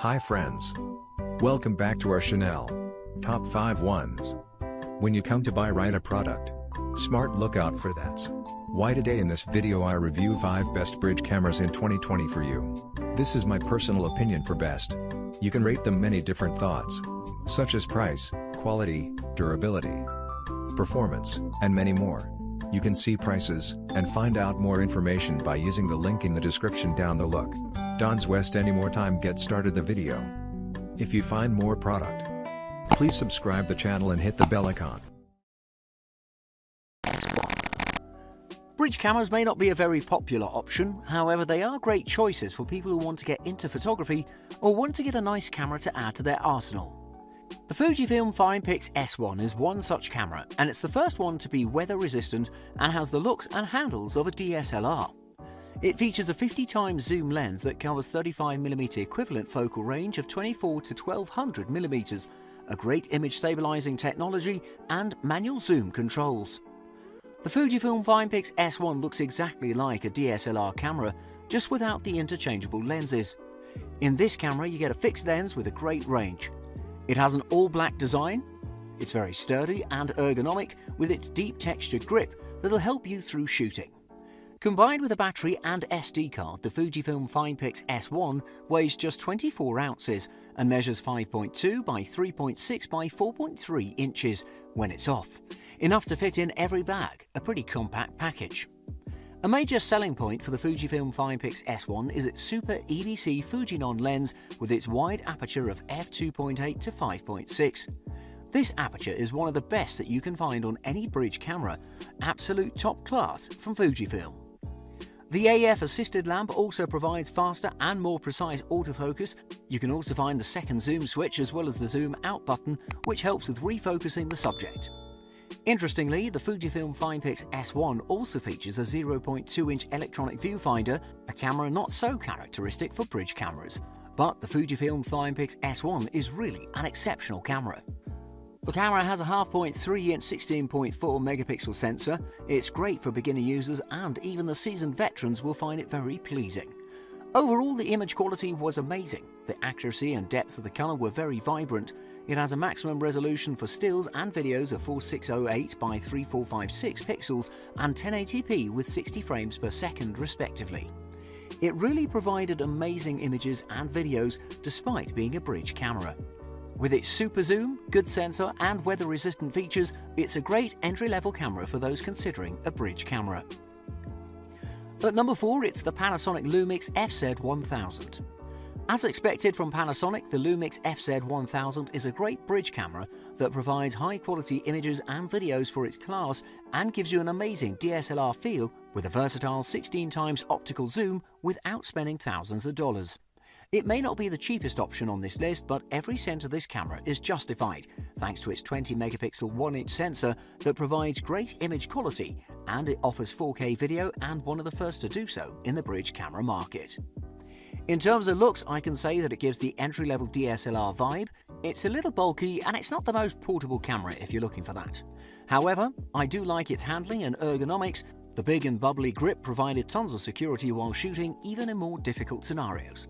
Hi friends. Welcome back to our channel. Top 5 ones. When you come to buy a product, smart look out for that. Why today in this video I review 5 best bridge cameras in 2020 for you. This is my personal opinion for best. You can rate them many different thoughts, such as price, quality, durability, performance, and many more. You can see prices, and find out more information by using the link in the description down the look. Don't waste any more time, get started the video. If you find more product, please subscribe the channel and hit the bell icon. Bridge cameras may not be a very popular option, however they are great choices for people who want to get into photography or want to get a nice camera to add to their arsenal. The Fujifilm FinePix S1 is one such camera, and it's the first one to be weather resistant and has the looks and handles of a DSLR. It features a 50x zoom lens that covers 35mm equivalent focal range of 24 to 1200mm, a great image stabilizing technology, and manual zoom controls. The Fujifilm FinePix S1 looks exactly like a DSLR camera, just without the interchangeable lenses. In this camera you get a fixed lens with a great range. It has an all-black design, it's very sturdy and ergonomic with its deep textured grip that'll help you through shooting. Combined with a battery and SD card, the Fujifilm FinePix S1 weighs just 24 ounces and measures 5.2 by 3.6 by 4.3 inches when it's off. Enough to fit in every bag, a pretty compact package. A major selling point for the Fujifilm FinePix S1 is its Super EVC Fujinon lens with its wide aperture of f2.8 to 5.6. This aperture is one of the best that you can find on any bridge camera, absolute top class from Fujifilm. The AF assisted lamp also provides faster and more precise autofocus. You can also find the second zoom switch as well as the zoom out button, which helps with refocusing the subject. Interestingly, the Fujifilm FinePix S1 also features a 0.2-inch electronic viewfinder, a camera not so characteristic for bridge cameras. But the Fujifilm FinePix S1 is really an exceptional camera. The camera has a 0.5-inch 16.4 megapixel sensor. It's great for beginner users, and even the seasoned veterans will find it very pleasing. Overall, the image quality was amazing. The accuracy and depth of the color were very vibrant. It has a maximum resolution for stills and videos of 4608 by 3456 pixels and 1080p with 60 frames per second respectively. It really provided amazing images and videos despite being a bridge camera. With its super zoom, good sensor and weather-resistant features, it's a great entry-level camera for those considering a bridge camera. At number 4, it's the Panasonic Lumix FZ1000. As expected from Panasonic, the Lumix FZ1000 is a great bridge camera that provides high-quality images and videos for its class and gives you an amazing DSLR feel with a versatile 16x optical zoom without spending thousands of dollars. It may not be the cheapest option on this list, but every cent of this camera is justified thanks to its 20-megapixel 1-inch sensor that provides great image quality, and it offers 4K video and one of the first to do so in the bridge camera market. In terms of looks, I can say that it gives the entry-level DSLR vibe. It's a little bulky and it's not the most portable camera if you're looking for that. However, I do like its handling and ergonomics. The big and bubbly grip provided tons of security while shooting, even in more difficult scenarios.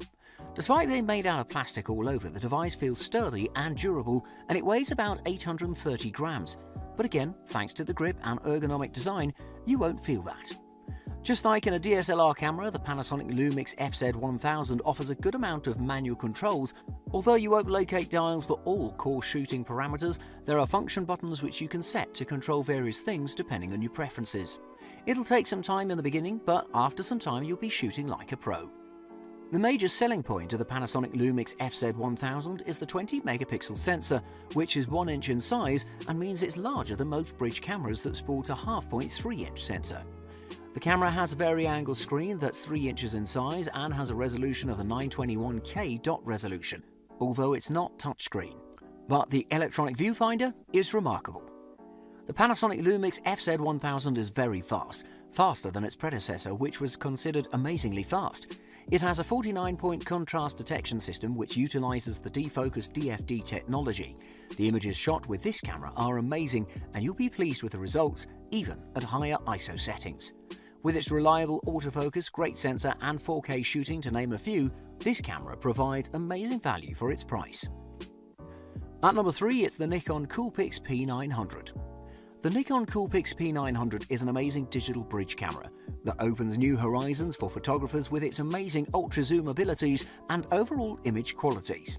Despite being made out of plastic all over, the device feels sturdy and durable, and it weighs about 830 grams. But again, thanks to the grip and ergonomic design, you won't feel that. Just like in a DSLR camera, the Panasonic Lumix FZ1000 offers a good amount of manual controls. Although you won't locate dials for all core shooting parameters, there are function buttons which you can set to control various things depending on your preferences. It'll take some time in the beginning, but after some time you'll be shooting like a pro. The major selling point of the Panasonic Lumix FZ1000 is the 20-megapixel sensor, which is 1 inch in size and means it's larger than most bridge cameras that sport a 0.3-inch sensor. The camera has a vari-angle screen that's 3 inches in size and has a resolution of a 921K dot resolution, although it's not touchscreen. But the electronic viewfinder is remarkable. The Panasonic Lumix FZ1000 is very fast, faster than its predecessor, which was considered amazingly fast. It has a 49-point contrast detection system which utilizes the defocus DFD technology. The images shot with this camera are amazing, and you'll be pleased with the results even at higher ISO settings. With its reliable autofocus, great sensor and 4K shooting to name a few, this camera provides amazing value for its price. At number 3, it's the Nikon COOLPIX P900. The Nikon COOLPIX P900 is an amazing digital bridge camera that opens new horizons for photographers with its amazing ultra-zoom abilities and overall image qualities.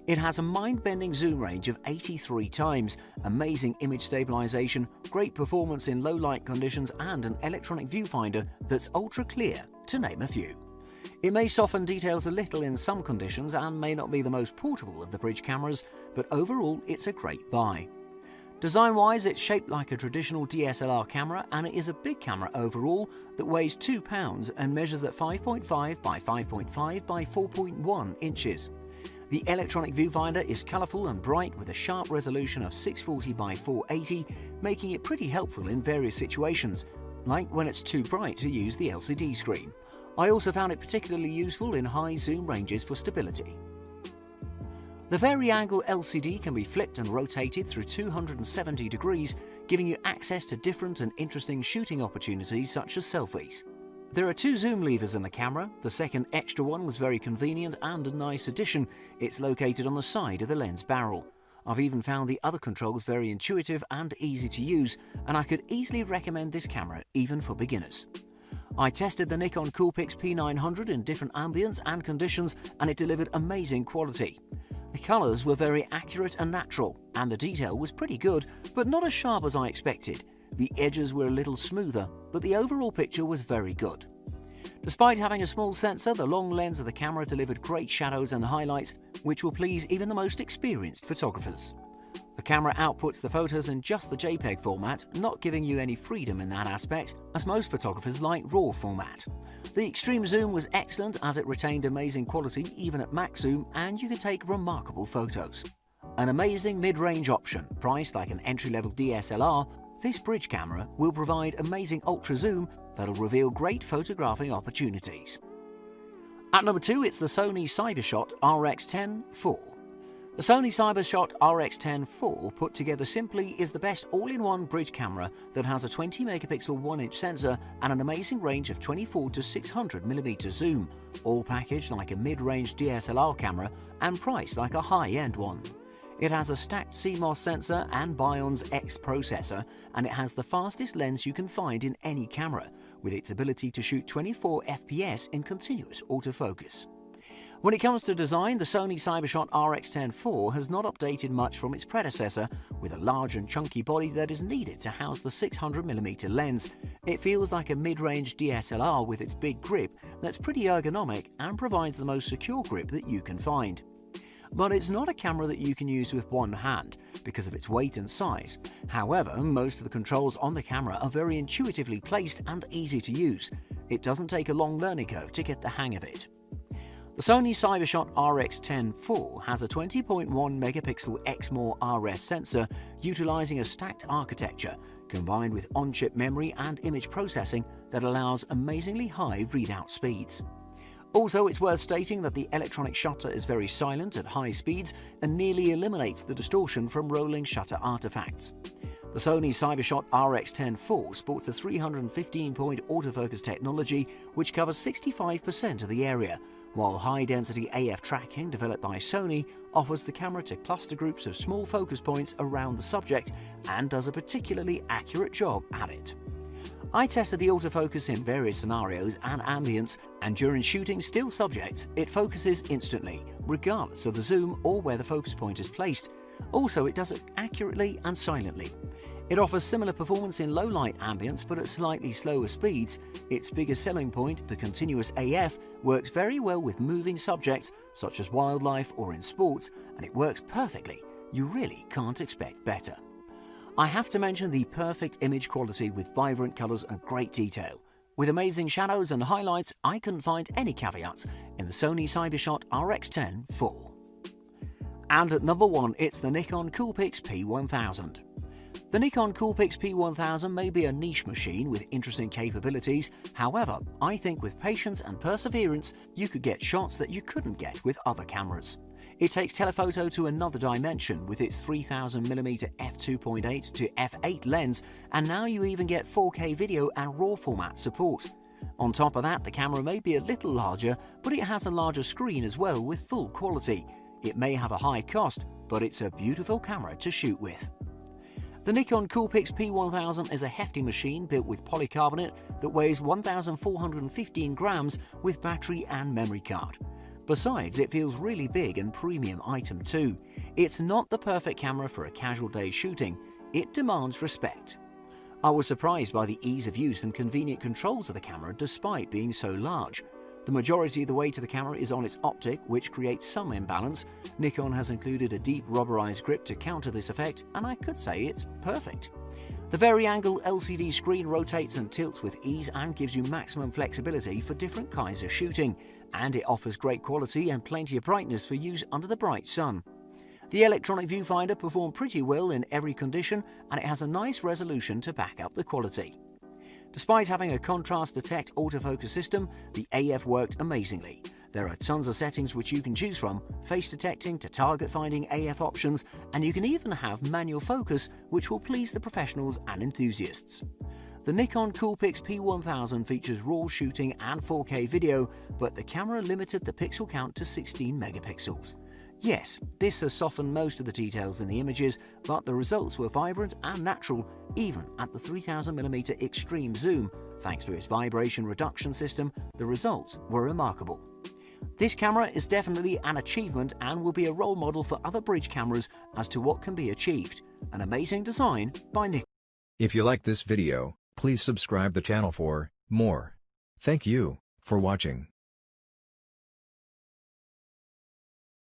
It has a mind-bending zoom range of 83 times, amazing image stabilization, great performance in low-light conditions, and an electronic viewfinder that's ultra-clear, to name a few. It may soften details a little in some conditions and may not be the most portable of the bridge cameras, but overall it's a great buy. Design-wise, it's shaped like a traditional DSLR camera, and it is a big camera overall that weighs 2 pounds and measures at 5.5 by 5.5 by 4.1 inches. The electronic viewfinder is colourful and bright with a sharp resolution of 640 by 480, making it pretty helpful in various situations, like when it's too bright to use the LCD screen. I also found it particularly useful in high zoom ranges for stability. The vari-angle LCD can be flipped and rotated through 270 degrees, giving you access to different and interesting shooting opportunities such as selfies. There are 2 zoom levers in the camera. The second extra one was very convenient and a nice addition. It's located on the side of the lens barrel. I've even found the other controls very intuitive and easy to use, and I could easily recommend this camera even for beginners. I tested the Nikon COOLPIX P900 in different ambience and conditions, and it delivered amazing quality. The colours were very accurate and natural, and the detail was pretty good, but not as sharp as I expected. The edges were a little smoother, but the overall picture was very good. Despite having a small sensor, the long lens of the camera delivered great shadows and highlights, which will please even the most experienced photographers. The camera outputs the photos in just the JPEG format, not giving you any freedom in that aspect, as most photographers like RAW format. The extreme zoom was excellent as it retained amazing quality even at max zoom, and you could take remarkable photos. An amazing mid-range option, priced like an entry-level DSLR, this bridge camera will provide amazing ultra zoom that'll reveal great photographing opportunities. At number 2, it's the Sony CyberShot RX10 IV. The Sony CyberShot RX10 IV, put together simply, is the best all-in-one bridge camera that has a 20 megapixel 1-inch sensor and an amazing range of 24 to 600mm zoom, all packaged like a mid-range DSLR camera and priced like a high-end one. It has a stacked CMOS sensor and Bion's X processor, and it has the fastest lens you can find in any camera, with its ability to shoot 24 FPS in continuous autofocus. When it comes to design, the Sony CyberShot RX10 IV has not updated much from its predecessor, with a large and chunky body that is needed to house the 600mm lens. It feels like a mid-range DSLR with its big grip that's pretty ergonomic and provides the most secure grip that you can find. But it's not a camera that you can use with one hand because of its weight and size. However, most of the controls on the camera are very intuitively placed and easy to use. It doesn't take a long learning curve to get the hang of it. The Sony CyberShot RX10 IV has a 20.1 megapixel Exmor RS sensor utilizing a stacked architecture combined with on-chip memory and image processing that allows amazingly high readout speeds. Also, it's worth stating that the electronic shutter is very silent at high speeds and nearly eliminates the distortion from rolling shutter artifacts. The Sony CyberShot RX10 IV sports a 315-point autofocus technology which covers 65% of the area, while high-density AF tracking developed by Sony offers the camera to cluster groups of small focus points around the subject and does a particularly accurate job at it. I tested the autofocus in various scenarios and ambience, and during shooting still subjects, it focuses instantly, regardless of the zoom or where the focus point is placed. Also, it does it accurately and silently. It offers similar performance in low-light ambience, but at slightly slower speeds. Its biggest selling point, the continuous AF, works very well with moving subjects, such as wildlife or in sports, and it works perfectly. You really can't expect better. I have to mention the perfect image quality with vibrant colors and great detail. With amazing shadows and highlights, I couldn't find any caveats in the Sony CyberShot RX10 IV. And at number 1, it's the Nikon COOLPIX P1000. The Nikon COOLPIX P1000 may be a niche machine with interesting capabilities. However, I think with patience and perseverance, you could get shots that you couldn't get with other cameras. It takes telephoto to another dimension with its 3000mm f2.8 to f8 lens, and now you even get 4K video and RAW format support. On top of that, the camera may be a little larger, but it has a larger screen as well with full quality. It may have a high cost, but it's a beautiful camera to shoot with. The Nikon COOLPIX P1000 is a hefty machine built with polycarbonate that weighs 1,415 grams with battery and memory card. Besides, it feels really big and premium item too. It's not the perfect camera for a casual day shooting. It demands respect. I was surprised by the ease of use and convenient controls of the camera despite being so large. The majority of the weight of the camera is on its optic, which creates some imbalance. Nikon has included a deep rubberized grip to counter this effect, and I could say it's perfect. The vari-angle LCD screen rotates and tilts with ease and gives you maximum flexibility for different kinds of shooting, and it offers great quality and plenty of brightness for use under the bright sun. The electronic viewfinder performed pretty well in every condition, and it has a nice resolution to back up the quality. Despite having a contrast detect autofocus system, the AF worked amazingly. There are tons of settings which you can choose from, face detecting to target finding AF options, and you can even have manual focus, which will please the professionals and enthusiasts. The Nikon COOLPIX P1000 features RAW shooting and 4K video, but the camera limited the pixel count to 16 megapixels. Yes, this has softened most of the details in the images, but the results were vibrant and natural, even at the 3000mm extreme zoom. Thanks to its vibration reduction system, the results were remarkable. This camera is definitely an achievement and will be a role model for other bridge cameras as to what can be achieved. An amazing design by Nikon. If you like this video, please subscribe the channel for more. Thank you for watching.